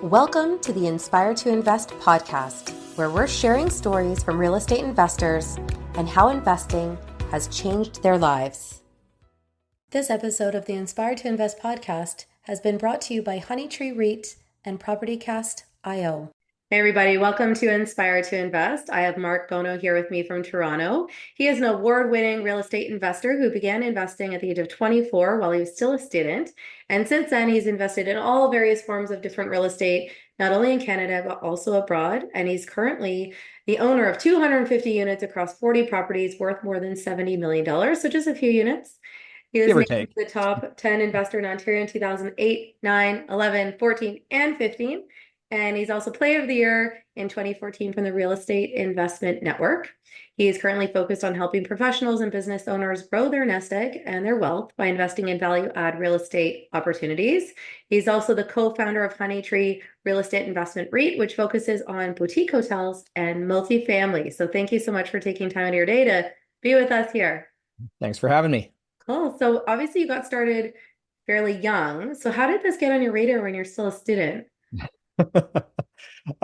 Welcome to the Inspire to Invest podcast, where we're sharing stories from real estate investors and how investing has changed their lives. This episode of the Inspire to Invest podcast has been brought to you by Honeytree REIT and PropertyCast.io. Hey everybody, welcome to Inspire to Invest. I have Mark Bono here with me from Toronto. He is an award-winning real estate investor who began investing at the age of 24 while he was still a student. And since then, he's invested in all various forms of different real estate, not only in Canada, but also abroad. And he's currently the owner of 250 units across 40 properties worth more than $70 million. So just a few units. He was named the top 10 investor in Ontario in 2008, 9, 11, 14, and 15. And he's also Player of the Year in 2014 from the Real Estate Investment Network. He is currently focused on helping professionals and business owners grow their nest egg and their wealth by investing in value-add real estate opportunities. He's also the co-founder of Honeytree Real Estate Investment REIT, which focuses on boutique hotels and multifamily. So thank you so much for taking time out of your day to be with us here. Thanks for having me. Cool. So obviously you got started fairly young. So how did this get on your radar when you're still a student?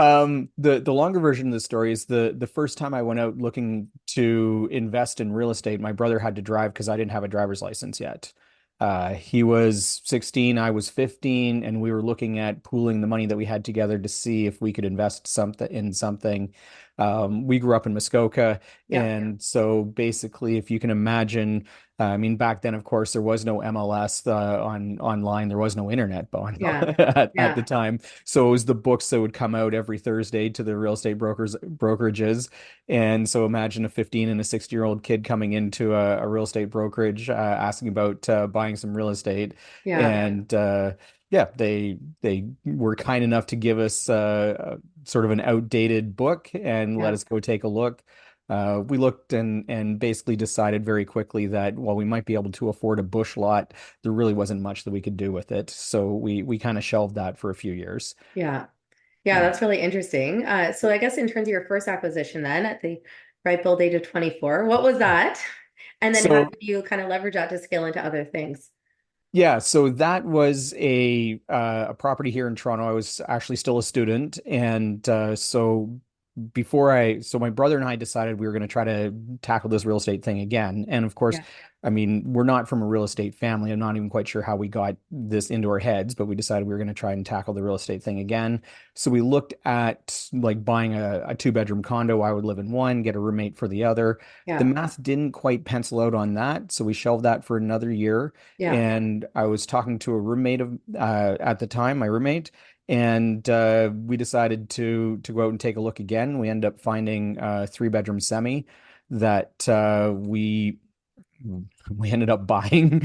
The longer version of the story is the first time I went out looking to invest in real estate, my brother had to drive because I didn't have a driver's license yet. He was 16, I was 15, and we were looking at pooling the money that we had together to see if we could invest something. We grew up in Muskoka, and so basically, if you can imagine, I mean, back then, of course, there was no MLS online. There was no internet at the time. So it was the books that would come out every Thursday to the real estate brokerages. And so imagine a 15 and a 60-year-old kid coming into a real estate brokerage asking about buying some real estate. And they were kind enough to give us sort of an outdated book and let us go take a look. We looked and basically decided very quickly that while we might be able to afford a bush lot, there really wasn't much that we could do with it. So we kind of shelved that for a few years. Yeah, that's really interesting. So I guess in terms of your first acquisition then at the ripe old age of 24, what was that? And then how did you kind of leverage that to scale into other things? Yeah, so that was a property here in Toronto. I was actually still a student, and so my brother and I decided we were going to try to tackle this real estate thing again. And of course, I mean, we're not from a real estate family. I'm not even quite sure how we got this into our heads, but we decided we were going to try and tackle the real estate thing again. So we looked at like buying a two-bedroom condo. I would live in one, get a roommate for the other. The math didn't quite pencil out on that, so we shelved that for another year. And I was talking to a roommate at the time, my roommate, and we decided to go out and take a look again. We ended up finding a three-bedroom semi that we ended up buying,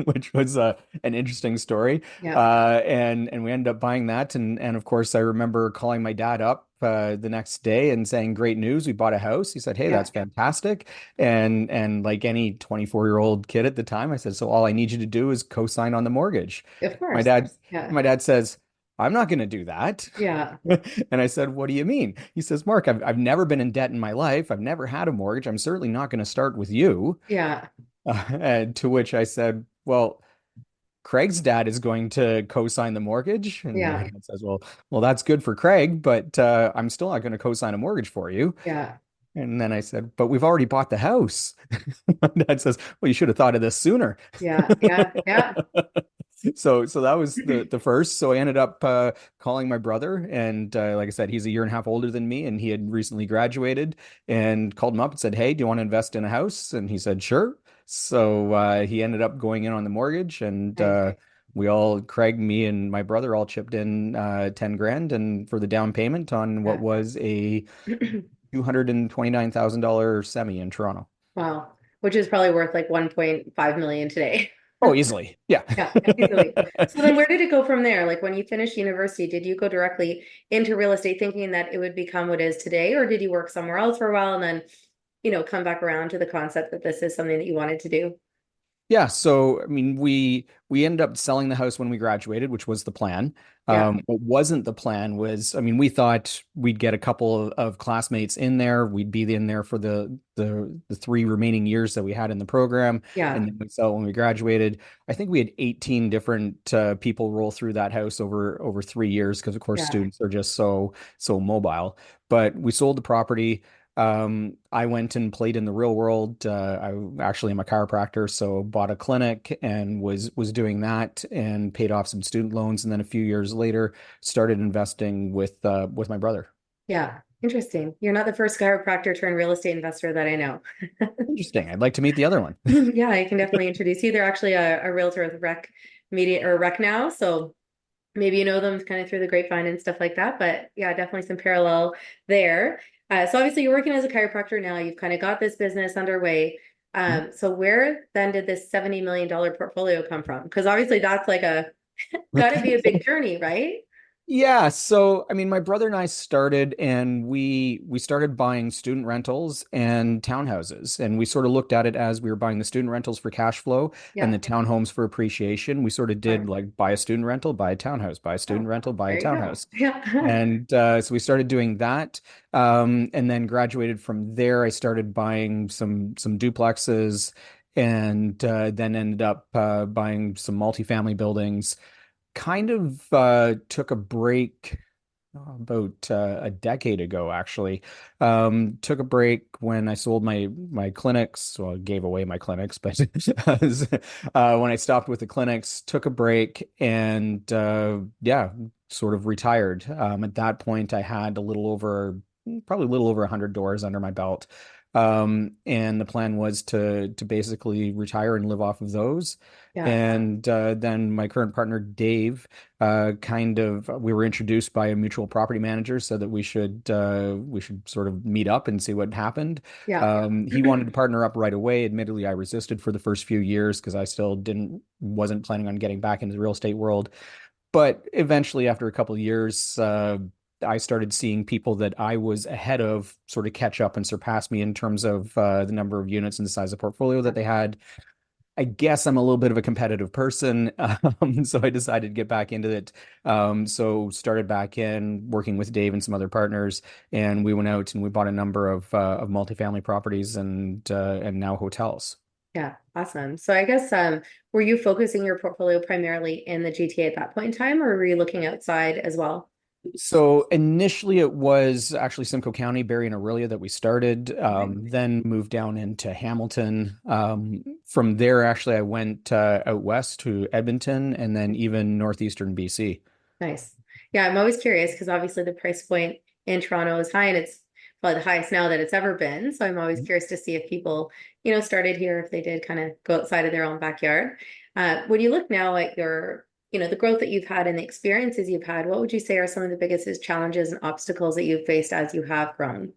which was an interesting story. And we ended up buying that. And of course, I remember calling my dad up the next day and saying, "Great news, we bought a house." He said, "Hey, that's fantastic." And like any 24-year-old kid at the time, I said, "So all I need you to do is co-sign on the mortgage." Of course. My dad says, "I'm not going to do that." And I said, "What do you mean?" He says, "Mark, I've never been in debt in my life. I've never had a mortgage. I'm certainly not going to start with you." And to which I said, "Well, Craig's dad is going to co-sign the mortgage." And my dad says, well, that's good for Craig, but I'm still not going to co-sign a mortgage for you." And then I said, "But we've already bought the house." My dad says, "Well, you should have thought of this sooner." So that was the first. So I ended up calling my brother, and like I said, he's a year and a half older than me, and he had recently graduated, and called him up and said, "Hey, do you want to invest in a house?" And he said, "Sure." So he ended up going in on the mortgage, and Craig, me, and my brother all chipped in 10 grand and for the down payment on what was a $229,000 semi in Toronto. Wow. Which is probably worth like 1.5 million today. Oh, easily. Yeah. Easily. So then where did it go from there? Like when you finished university, did you go directly into real estate thinking that it would become what it is today? Or did you work somewhere else for a while and then, come back around to the concept that this is something that you wanted to do? Yeah, so I mean, we ended up selling the house when we graduated, which was the plan. Yeah, What wasn't the plan was, I mean, we thought we'd get a couple of classmates in there. We'd be in there for the 3 remaining years that we had in the program, yeah, and then we sell when we graduated. I think we had 18 different people roll through that house over 3 years because, of course, yeah, students are just so mobile. But we sold the property. I went and played in the real world. I actually am a chiropractor, so bought a clinic and was doing that and paid off some student loans. And then a few years later, started investing with my brother. yeah. Interesting. You're not the first chiropractor turned real estate investor that I know. Interesting. I'd like to meet the other one. Yeah, I can definitely introduce you. They're actually a realtor with Rec Media or Rec Now, so maybe you know them kind of through the grapevine and stuff like that. But yeah, definitely some parallel there. So obviously you're working as a chiropractor now. You've kind of got this business underway. So where then did this $70 million portfolio come from? Because obviously that's like a got to be a big journey, right? Yeah, so I mean, my brother and I started, and we started buying student rentals and townhouses, and we sort of looked at it as we were buying the student rentals for cash flow and Yeah. the townhomes for appreciation. We sort of did Right. like buy a student rental, buy a townhouse, buy a student Oh, rental, buy a there you go. townhouse, Yeah. and so we started doing that, and then graduated from there. I started buying some duplexes, and then ended up buying some multifamily buildings. Kind of took a break about a decade ago, actually. Took a break when I sold my clinics. Well, I gave away my clinics, but when I stopped with the clinics, took a break and yeah, sort of retired. At that point, I had probably a little over 100 doors under my belt. And the plan was to basically retire and live off of those. Yeah. And then my current partner, Dave, we were introduced by a mutual property manager, so that we should sort of meet up and see what happened. Yeah. He wanted to partner up right away. Admittedly, I resisted for the first few years because I still didn't wasn't planning on getting back into the real estate world. But eventually, after a couple of years, I started seeing people that I was ahead of sort of catch up and surpass me in terms of the number of units and the size of portfolio that they had. I guess I'm a little bit of a competitive person, so I decided to get back into it. So started back in working with Dave and some other partners, and we went out and we bought a number of multifamily properties and now hotels. Yeah, awesome. So I guess were you focusing your portfolio primarily in the GTA at that point in time, or were you looking outside as well? So initially it was actually Simcoe County, Barrie and Aurelia that we started, Okay. then moved down into Hamilton. From there, actually, I went out west to Edmonton and then even northeastern BC. Nice. Yeah, I'm always curious because obviously the price point in Toronto is high and it's probably the highest now that it's ever been. So I'm always curious to see if people, started here, if they did kind of go outside of their own backyard. When you look now at the growth that you've had and the experiences you've had, what would you say are some of the biggest challenges and obstacles that you've faced as you have grown?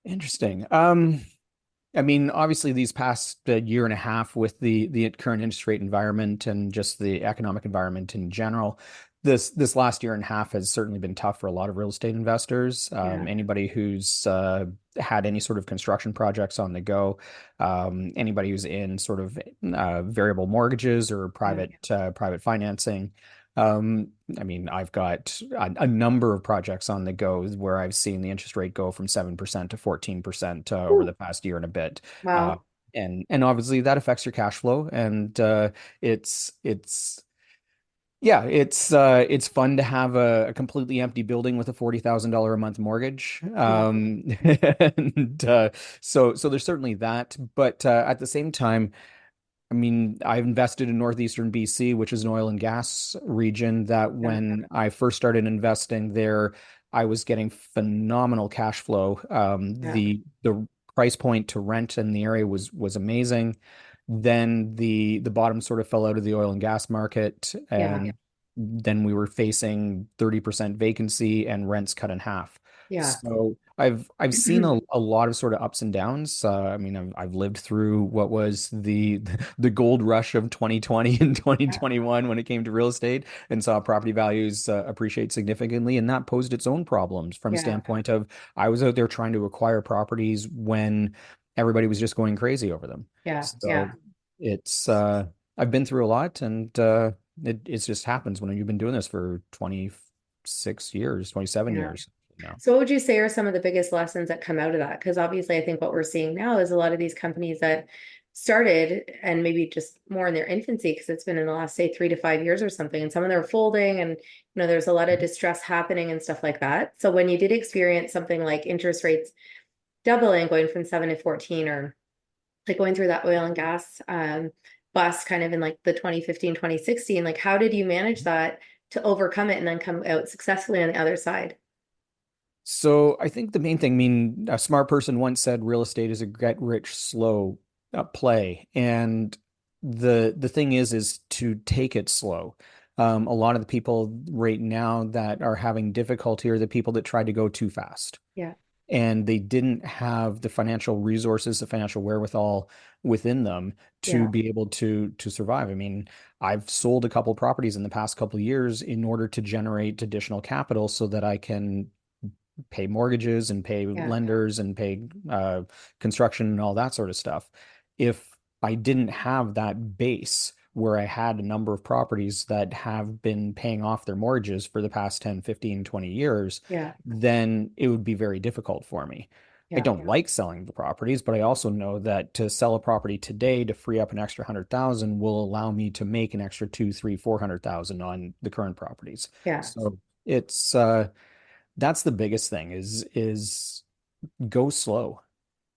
Interesting. I mean, obviously, these past year and a half with the current interest rate environment and just the economic environment in general, this last year and a half has certainly been tough for a lot of real estate investors. Yeah, Anybody who's had any sort of construction projects on the go, anybody who's in sort of variable mortgages or yeah, private financing. Um, I mean, I've got a number of projects on the go where I've seen the interest rate go from 7% to 14% over Ooh, the past year and a bit. Uh, wow. and obviously that affects your cash flow. And it's yeah, it's fun to have a completely empty building with a $40,000 a month mortgage. Yeah, And so there's certainly that. But at the same time, I mean, I've invested in northeastern BC, which is an oil and gas region that yeah, when I first started investing there, I was getting phenomenal cash flow. yeah, The price point to rent in the area was amazing. Then the bottom sort of fell out of the oil and gas market, yeah, and then we were facing 30% vacancy and rents cut in half. yeah. So I've seen a lot of sort of ups and downs. I mean, I've lived through what was the gold rush of 2020 and 2021 when it came to real estate, and saw property values appreciate significantly, and that posed its own problems from a Yeah, standpoint of I was out there trying to acquire properties when everybody was just going crazy over them. yeah, So yeah. It's I've been through a lot, and it just happens when you've been doing this for 26 years, 27 Yeah. years now. So what would you say are some of the biggest lessons that come out of that? Because obviously, I think what we're seeing now is a lot of these companies that started and maybe just more in their infancy, because it's been in the last, say, 3 to 5 years or something, and some of them are folding, and there's a lot of distress happening and stuff like that. So when you did experience something like interest rates doubling, going from 7 to 14, or like going through that oil and gas bust kind of in like the 2015, 2016, like how did you manage that to overcome it and then come out successfully on the other side? So I think the main thing, I mean, a smart person once said real estate is a get rich slow play. And the thing is to take it slow. A lot of the people right now that are having difficulty are the people that tried to go too fast. Yeah, And they didn't have the financial resources, the financial wherewithal within them to yeah, be able to survive. I mean, I've sold a couple properties in the past couple of years in order to generate additional capital so that I can pay mortgages and pay yeah, lenders and pay construction and all that sort of stuff. If I didn't have that base where I had a number of properties that have been paying off their mortgages for the past 10, 15, 20 years, yeah, then it would be very difficult for me. I yeah, don't like selling the properties, but I also know that to sell a property today to free up an extra 100,000 will allow me to make an extra two, three, 400,000 on the current properties. yeah, So it's that's the biggest thing is go slow.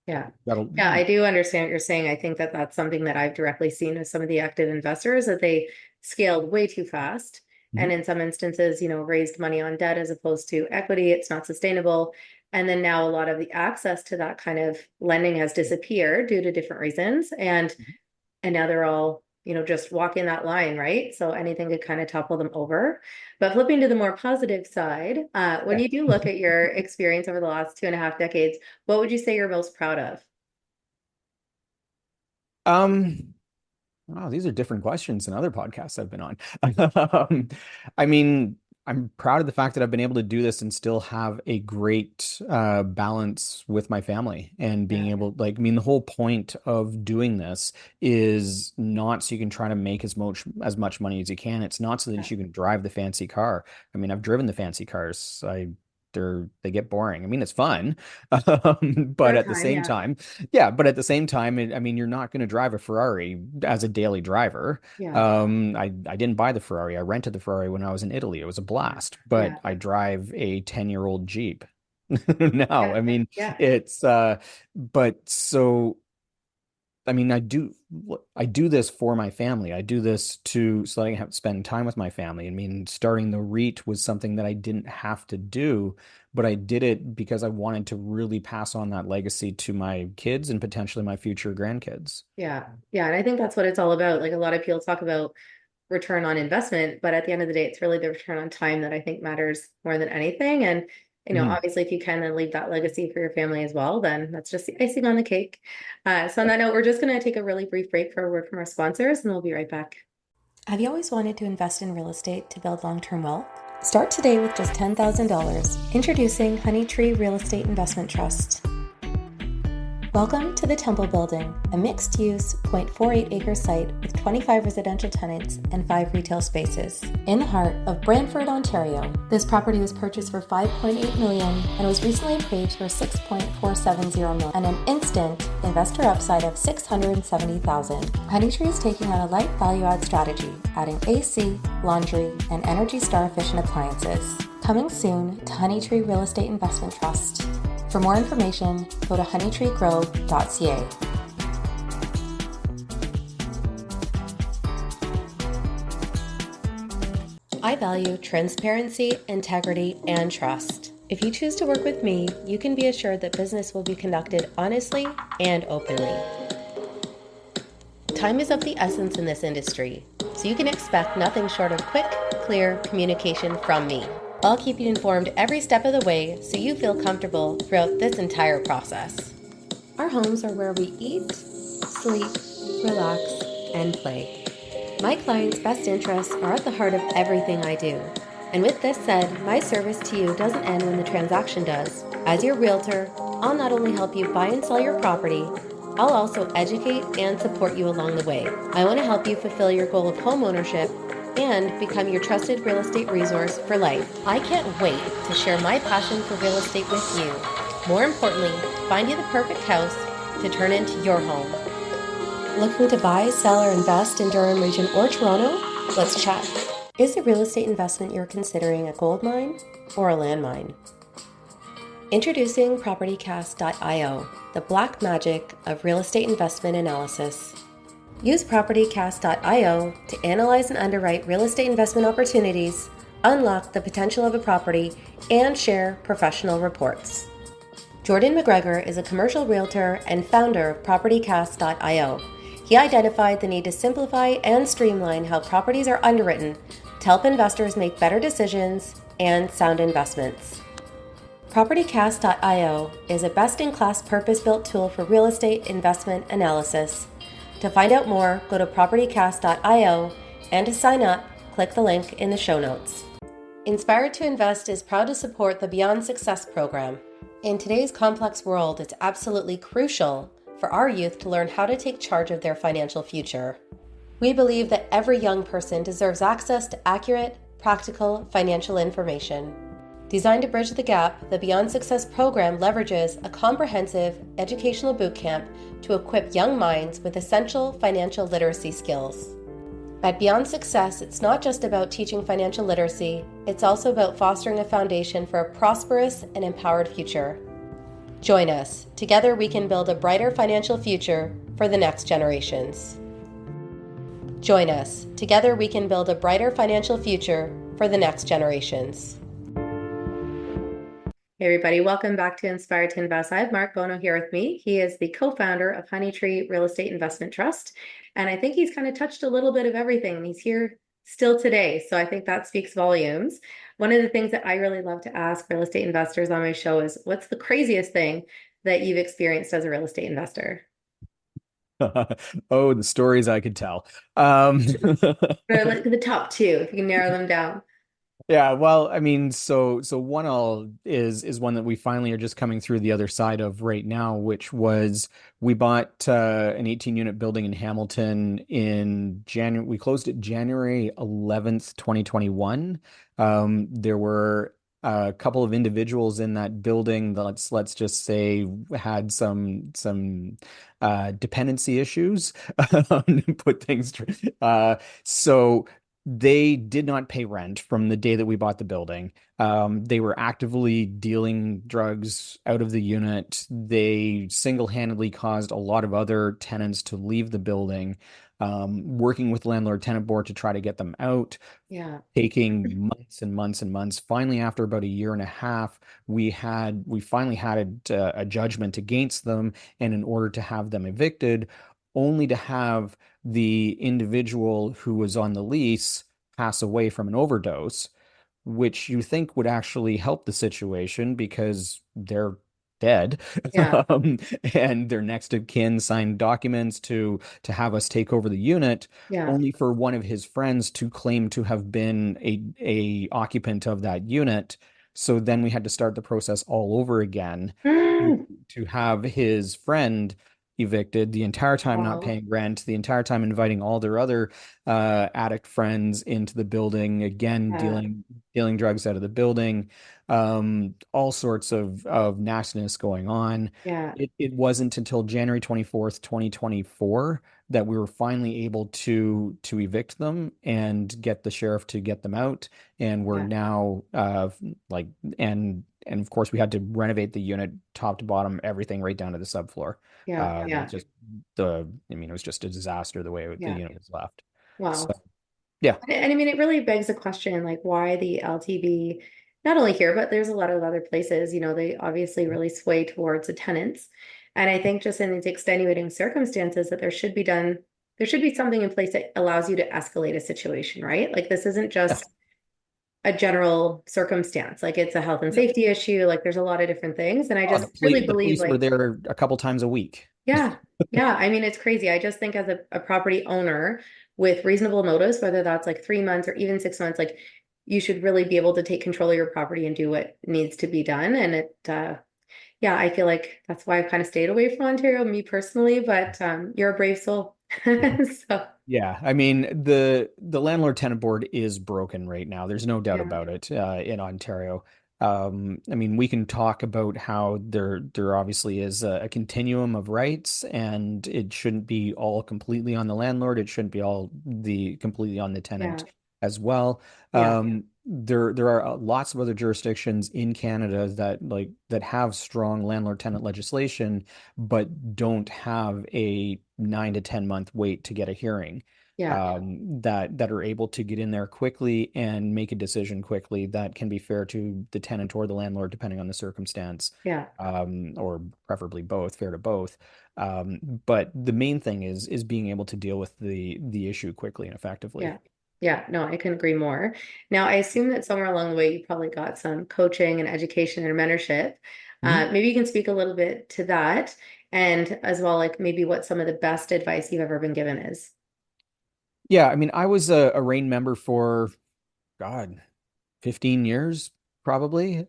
yeah. That'll Yeah, I do understand what you're saying. I think that that's something that I've directly seen with some of the active investors, that they scaled way too fast. And Mhm. in some instances, raised money on debt as opposed to equity. It's not sustainable. And then now a lot of the access to that kind of lending has disappeared due to different reasons. And now they're all, just walking that line, right? So anything could kind of topple them over. But flipping to the more positive side, when Yeah. you do look at your experience over the last 2.5 decades, what would you say you're most proud of? Um, wow, these are different questions than other podcasts I've been on. I mean, I'm proud of the fact that I've been able to do this and still have a great balance with my family and being Yeah, able, like, I mean, the whole point of doing this is not so you can try to make as much money as you can. It's not so yeah, that you can drive the fancy car. I mean, I've driven the fancy cars. They get boring. I mean, it's fun, for but a at the time, same yeah, time, yeah, but at the same time, I mean, you're not going to drive a Ferrari as a daily driver. yeah, I didn't buy the Ferrari. I rented the Ferrari when I was in Italy. It was a blast, but yeah, I drive a 10-year-old Jeep now. yeah, I mean, yeah, it's but so I mean, I do this for my family. I do this so that I can have spend time with my family. I mean, starting the REIT was something that I didn't have to do, but I did it because I wanted to really pass on that legacy to my kids and potentially my future grandkids. yeah, yeah. And I think that's what it's all about. Like a lot of people talk about return on investment, but at the end of the day, it's really the return on time that I think matters more than anything. And, Mhm. obviously, if you can then leave that legacy for your family as well, then that's just the icing on the cake. So on that note, we're just going to take a really brief break for a word from our sponsors, and we'll be right back. Have you always wanted to invest in real estate to build long-term wealth? Start today with just $10,000. Introducing Honeytree Real Estate Investment Trust. Welcome to the Temple Building, a mixed-use 0.48-acre site with 25 residential tenants and 5 retail spaces. In the heart of Brantford, Ontario, this property was purchased for $5.8 million and was recently appraised for $6.470 million and an instant investor upside of $670,000. Honeytree is taking on a light value-add strategy, adding AC, laundry, and Energy Star efficient appliances. Coming soon to Honeytree Real Estate Investment Trust. For more information, go to honeytreegrow.ca. I value transparency, integrity, and trust. If you choose to work with me, you can be assured that business will be conducted honestly and openly. Time is of the essence in this industry, so you can expect nothing short of quick, clear communication from me. I'll keep you informed every step of the way so you feel comfortable throughout this entire process. Our homes are where we eat, sleep, relax, and play. My clients' best interests are at the heart of everything I do. And with this said, my service to you doesn't end when the transaction does. As your realtor, I'll not only help you buy and sell your property, I'll also educate and support you along the way. I want to help you fulfill your goal of homeownership and become your trusted real estate resource for life. I can't wait to share my passion for real estate with you. More importantly, find you the perfect house to turn into your home. Looking to buy, sell, or invest in Durham Region or Toronto? Let's chat. Is the real estate investment you're considering a gold mine or a landmine? Introducing PropertyCast.io, the black magic of real estate investment analysis. Use PropertyCast.io to analyze and underwrite real estate investment opportunities, unlock the potential of a property, and share professional reports. Jordan McGregor is a commercial realtor and founder of PropertyCast.io. He identified the need to simplify and streamline how properties are underwritten to help investors make better decisions and sound investments. PropertyCast.io is a best-in-class purpose-built tool for real estate investment analysis. To find out more, go to PropertyCast.io, and to sign up, click the link in the show notes. Inspired to Invest is proud to support the Beyond Success program. In today's complex world, it's absolutely crucial for our youth to learn how to take charge of their financial future. We believe that every young person deserves access to accurate, practical financial information. Designed to bridge the gap, the Beyond Success program leverages a comprehensive educational bootcamp to equip young minds with essential financial literacy skills. At Beyond Success, it's not just about teaching financial literacy, it's also about fostering a foundation for a prosperous and empowered future. Join us. Together we can build a brighter financial future for the next generations. Join us. Together we can build a brighter financial future for the next generations. Hey everybody, welcome back to Inspired to Invest. I have Mark Bono here with me. He is the co-founder of Honeytree Real Estate Investment Trust. And I think he's kind of touched a little bit of everything. And he's here still today. So I think that speaks volumes. One of the things that I really love to ask real estate investors on my show is, what's the craziest thing that you've experienced as a real estate investor? Oh, the stories I could tell. Or like the top two, if you can narrow them down. Yeah, well, I mean, so one all is one that we finally are just coming through the other side of right now, which was we bought an 18-unit building in Hamilton in January. We closed it January 11th, 2021. There were a couple of individuals in that building that let's just say had some dependency issues. Put things straight. So they did not pay rent from the day that we bought the building. They were actively dealing drugs out of the unit. They single-handedly caused a lot of other tenants to leave the building, working with landlord tenant board to try to get them out, Yeah. taking months and months and months. Finally, after about a year and a half, we finally had a judgment against them, and in order to have them evicted, only to have the individual who was on the lease pass away from an overdose, which you think would actually help the situation because they're dead. Yeah. And their next of kin signed documents to have us take over the unit, Yeah. only for one of his friends to claim to have been a occupant of that unit. So then we had to start the process all over again to have his friend evicted, the entire time not Wow. paying rent, the entire time inviting all their other addict friends into the building, again Yeah. dealing drugs out of the building, all sorts of nastiness going on. Yeah. It wasn't until January 24th, 2024 that we were finally able to evict them and get the sheriff to get them out. And we're Yeah. now like and of course we had to renovate the unit top to bottom, everything right down to the subfloor. Yeah. Yeah. Just I mean, it was just a disaster the way the Yeah. unit was left. So Wow. yeah. And I mean, it really begs the question, like, why the LTV, not only here, but there's a lot of other places, they obviously really sway towards the tenants. And I think just in these extenuating circumstances that there should be something in place that allows you to escalate a situation, right? Like, this isn't Yeah. just a general circumstance. Like, it's a health and Yeah. safety issue. Like, there's a lot of different things. And I Oh, just really the believe, police were like, there a couple times a week. yeah. Yeah. I mean, it's crazy. I just think as a property owner with reasonable notice, whether that's like 3 months or even 6 months, like you should really be able to take control of your property and do what needs to be done. And Yeah, I feel like that's why I've kind of stayed away from Ontario, me personally, but you're a brave soul. So, Yeah, I mean the landlord tenant board is broken right now. There's no doubt yeah, about it in Ontario. I mean, we can talk about how there obviously is a continuum of rights, and it shouldn't be all completely on the landlord. It shouldn't be all the completely on the tenant yeah, as well. yeah, There are lots of other jurisdictions in Canada that have strong landlord tenant legislation but don't have a 9 to 10 month wait to get a hearing, yeah, that are able to get in there quickly and make a decision quickly that can be fair to the tenant or the landlord, depending on the circumstance, yeah, or preferably both, fair to both. But the main thing is being able to deal with the issue quickly and effectively. yeah. Yeah, no, I couldn't agree more. Now, I assume that somewhere along the way, you probably got some coaching and education and mentorship. Mhm. Maybe you can speak a little bit to that and as well, like maybe what some of the best advice you've ever been given is. Yeah, I mean, I was a REIN member for God, 15 years probably.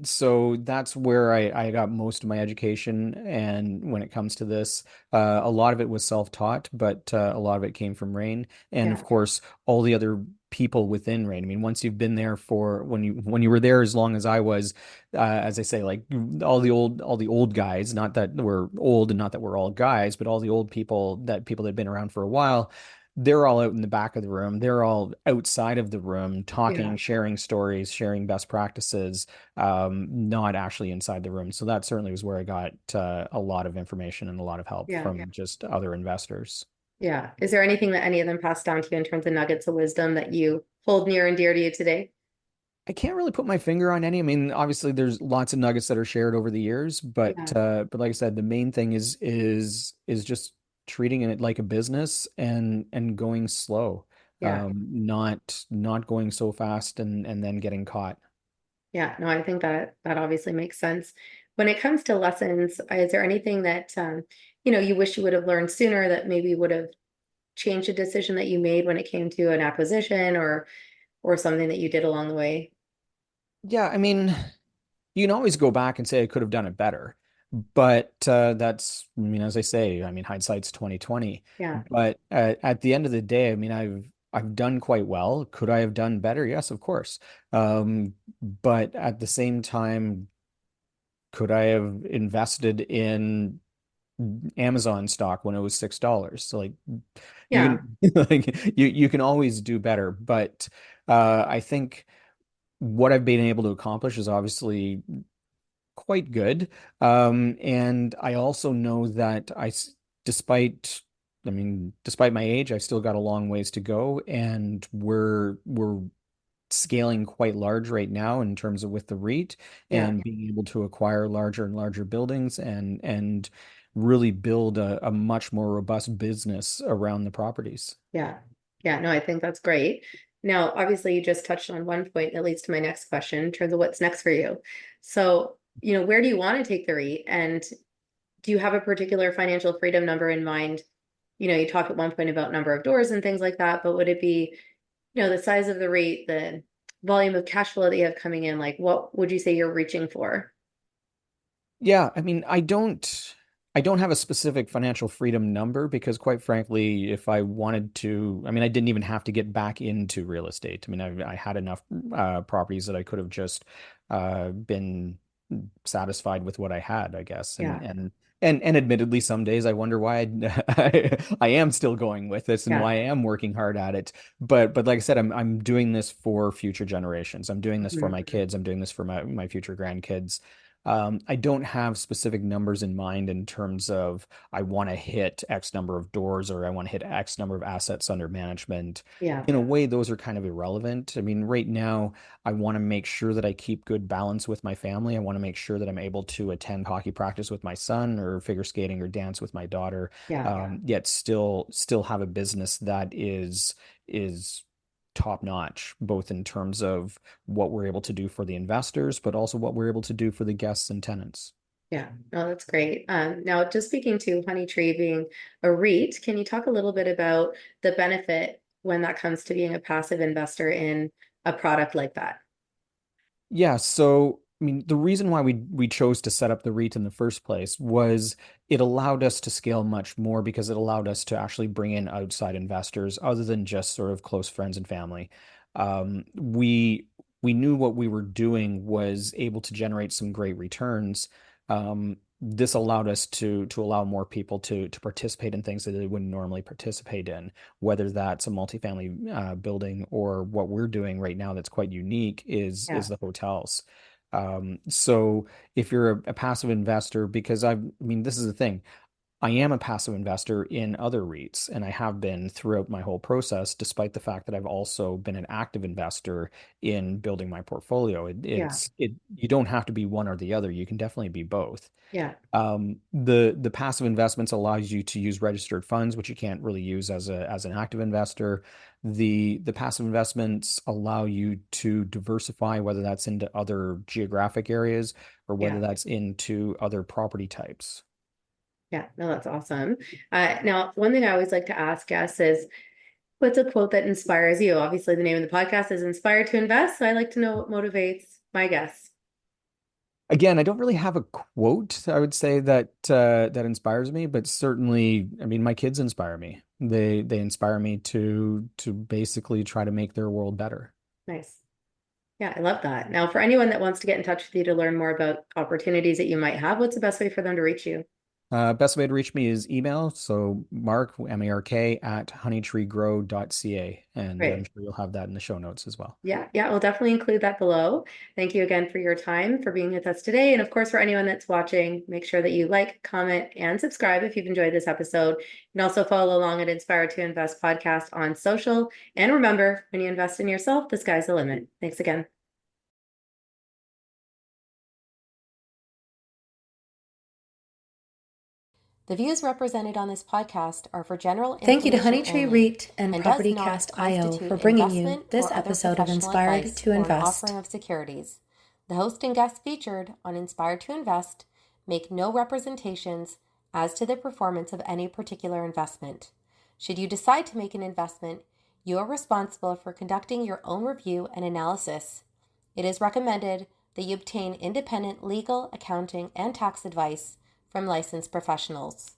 So that's where I got most of my education. And when it comes to this, a lot of it was self-taught, but a lot of it came from Rain. And of Yeah, course, all the other people within Rain. I mean, once you've been there for when you were there as long as I was, as I say, like all the old guys, not that we're old and not that we're all guys, but all the old people that have been around for a while, they're all out in the back of the room. They're all outside of the room yeah, talking, sharing stories, sharing best practices, not actually inside the room. So that certainly was where I got a lot of information and a lot of help yeah. from just other investors. Yeah. Is there anything that any of them passed down to you in terms of nuggets of wisdom that you hold near and dear to you today? I can't really put my finger on any. I mean, obviously there's lots of nuggets that are shared over the years, Yeah. but like I said, the main thing is just treating it like a business and going slow. Yeah. Not going so fast and then getting caught. Yeah. No, I think that that obviously makes sense. When it comes to lessons, is there anything that you wish you would have learned sooner that maybe would have changed a decision that you made when it came to an acquisition or something that you did along the way? Yeah, I mean, you can always go back and say I could have done it better. But that's, I mean, as I say, I mean, hindsight's 2020. Yeah. But at the end of the day, I mean, I've done quite well. Could I have done better? Yes, of course. But at the same time, could I have invested in Amazon stock when it was $6? So like you Yeah. can like you can always do better. But I think what I've been able to accomplish is obviously quite good. And I also know that despite, I mean, despite my age, I've still got a long ways to go, and we're scaling quite large right now in terms of with the REIT Yeah. and being able to acquire larger and larger buildings and really build a much more robust business around the properties. Yeah. Yeah. No, I think that's great. Now, obviously, you just touched on one point that leads to my next question in terms of what's next for you. So, where do you want to take the REIT? And do you have a particular financial freedom number in mind? You talked at one point about number of doors and things like that, but would it be, the size of the REIT, the volume of cash flow that you have coming in? Like, what would you say you're reaching for? Yeah, I mean, I don't have a specific financial freedom number because quite frankly, if I wanted to, I mean, I didn't even have to get back into real estate. I mean, I had enough properties that I could have just been satisfied with what I had, I guess. Yeah. And admittedly, some days I wonder why I am still going with this and Yeah. why I am working hard at it. But like I said, I'm doing this for future generations. I'm doing this for Mhm. my kids. I'm doing this for my future grandkids. I don't have specific numbers in mind in terms of I want to hit X number of doors or I want to hit X number of assets under management. Yeah. In a way, those are kind of irrelevant. I mean, right now, I want to make sure that I keep good balance with my family. I want to make sure that I'm able to attend hockey practice with my son or figure skating or dance with my daughter, Yeah. yet still have a business that is top notch, both in terms of what we're able to do for the investors, but also what we're able to do for the guests and tenants. Yeah. No, that's great. Now, just speaking to Honey Tree being a REIT, can you talk a little bit about the benefit when that comes to being a passive investor in a product like that? Yeah, so I mean, the reason why we chose to set up the REIT in the first place was it allowed us to scale much more because it allowed us to actually bring in outside investors other than just sort of close friends and family. We knew what we were doing was able to generate some great returns. This allowed us to allow more people to participate in things that they wouldn't normally participate in, whether that's a multifamily building or what we're doing right now that's quite unique is Yeah. the hotels. So if you're a passive investor, because I mean, this is the thing. I am a passive investor in other REITs, and I have been throughout my whole process, despite the fact that I've also been an active investor in building my portfolio. Yeah. You don't have to be one or the other. You can definitely be both. Yeah. The passive investments allows you to use registered funds, which you can't really use as an active investor. The passive investments allow you to diversify, whether that's into other geographic areas or whether Yeah. that's into other property types. Yeah. No, that's awesome. Now, one thing I always like to ask guests is, what's a quote that inspires you? Obviously, the name of the podcast is Inspired to Invest. So I like to know what motivates my guests. Again, I don't really have a quote, I would say that inspires me, but certainly, I mean, my kids inspire me. They inspire me to basically try to make their world better. Nice. Yeah, I love that. Now, for anyone that wants to get in touch with you to learn more about opportunities that you might have, what's the best way for them to reach you? Best way to reach me is email. So Mark, M-A-R-K, at honeytreegrow.ca. And I'm Great. sure you'll have that in the show notes as well. Yeah, yeah, we'll definitely include that below. Thank you again for your time, for being with us today. And of course, for anyone that's watching, make sure that you like, comment, and subscribe if you've enjoyed this episode. And also follow along at Inspire to Invest podcast on social. And remember, when you invest in yourself, the sky's the limit. Thanks again. The views represented on this podcast are for general information. Thank you to Honeytree only REIT and and does PropertyCast not IO constitute for bringing you investment this or other episode of professional Inspired advice to or an Invest. offering Of securities. The host and guests featured on Inspired to Invest make no representations as to the performance of any particular investment. Should you decide to make an investment, you are responsible for conducting your own review and analysis. It is recommended that you obtain independent legal, accounting, and tax advice from licensed professionals.